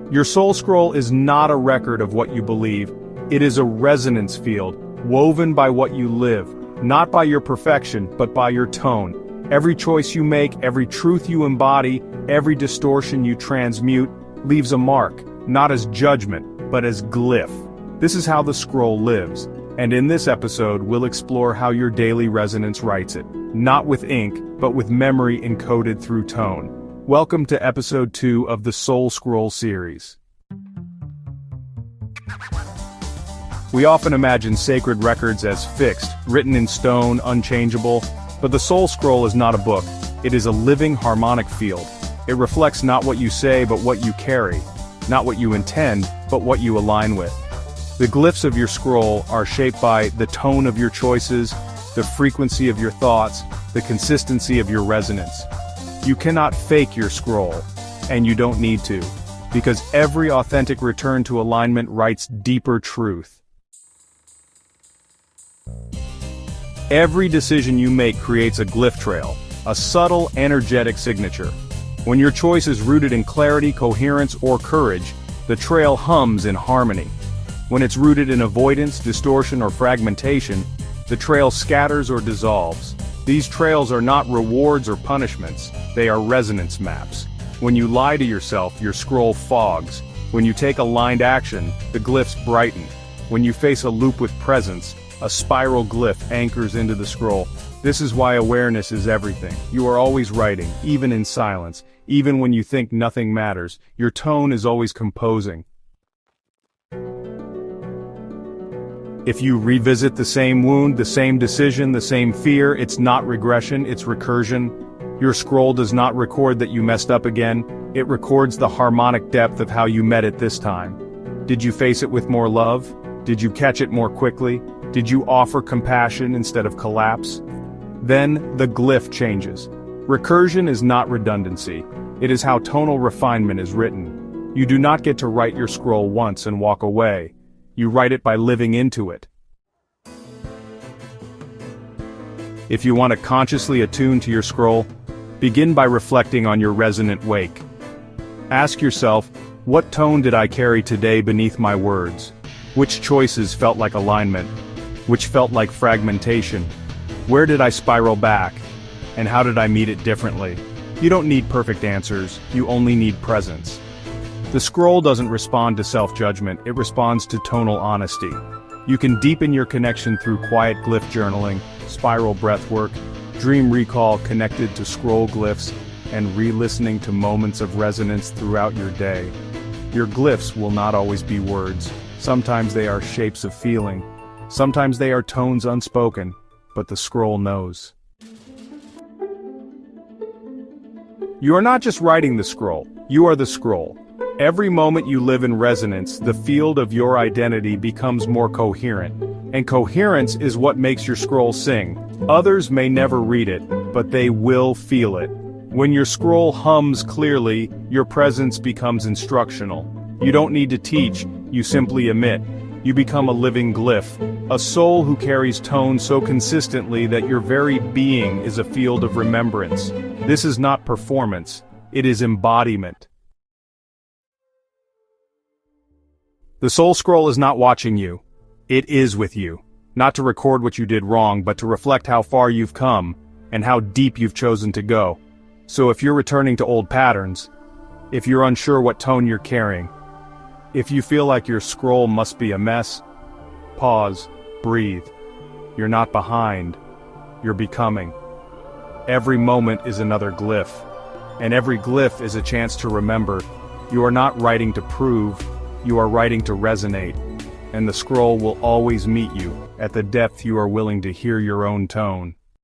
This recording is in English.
Your soul scroll is not a record of what you believe. It is a resonance field, woven by what you live, not by your perfection, but by your tone. Every choice you make, every truth you embody, every distortion you transmute, leaves a mark, not as judgment, but as glyph. This is how the scroll lives, and in this episode we'll explore how your daily resonance writes it, not with ink, but with memory encoded through tone. Welcome to episode 2 of the Soul Scroll series. We often imagine sacred records as fixed, written in stone, unchangeable, but the Soul Scroll is not a book. It is a living harmonic field. It reflects not what you say but what you carry, not what you intend but what you align with. The glyphs of your scroll are shaped by the tone of your choices, the frequency of your thoughts, the consistency of your resonance. You cannot fake your scroll, and you don't need to, because every authentic return to alignment writes deeper truth. Every decision you make creates a glyph trail, a subtle, energetic signature. When your choice is rooted in clarity, coherence, or courage, the trail hums in harmony. When it's rooted in avoidance, distortion, or fragmentation, the trail scatters or dissolves. These trails are not rewards or punishments, they are resonance maps. When you lie to yourself, your scroll fogs. When you take aligned action, the glyphs brighten. When you face a loop with presence, a spiral glyph anchors into the scroll. This is why awareness is everything. You are always writing, even in silence, even when you think nothing matters. Your tone is always composing. If you revisit the same wound, the same decision, the same fear, it's not regression, it's recursion. Your scroll does not record that you messed up again, it records the harmonic depth of how you met it this time. Did you face it with more love? Did you catch it more quickly? Did you offer compassion instead of collapse? Then, the glyph changes. Recursion is not redundancy. It is how tonal refinement is written. You do not get to write your scroll once and walk away. You write it by living into it. If you want to consciously attune to your scroll, begin by reflecting on your resonant wake. Ask yourself, what tone did I carry today beneath my words? Which choices felt like alignment? Which felt like fragmentation? Where did I spiral back? And how did I meet it differently? You don't need perfect answers, you only need presence. The scroll doesn't respond to self-judgment, it responds to tonal honesty. You can deepen your connection through quiet glyph journaling, spiral breathwork, dream recall connected to scroll glyphs, and re-listening to moments of resonance throughout your day. Your glyphs will not always be words. Sometimes they are shapes of feeling. Sometimes they are tones unspoken, but the scroll knows. You are not just writing the scroll, you are the scroll. Every moment you live in resonance, the field of your identity becomes more coherent. And coherence is what makes your scroll sing. Others may never read it, but they will feel it. When your scroll hums clearly, your presence becomes instructional. You don't need to teach, you simply emit. You become a living glyph, a soul who carries tone so consistently that your very being is a field of remembrance. This is not performance, it is embodiment. The soul scroll is not watching you. It is with you. Not to record what you did wrong, but to reflect how far you've come, and how deep you've chosen to go. So if you're returning to old patterns, if you're unsure what tone you're carrying, if you feel like your scroll must be a mess, pause, breathe. You're not behind, you're becoming. Every moment is another glyph, and every glyph is a chance to remember. You are not writing to prove, you are writing to resonate, and the scroll will always meet you at the depth you are willing to hear your own tone.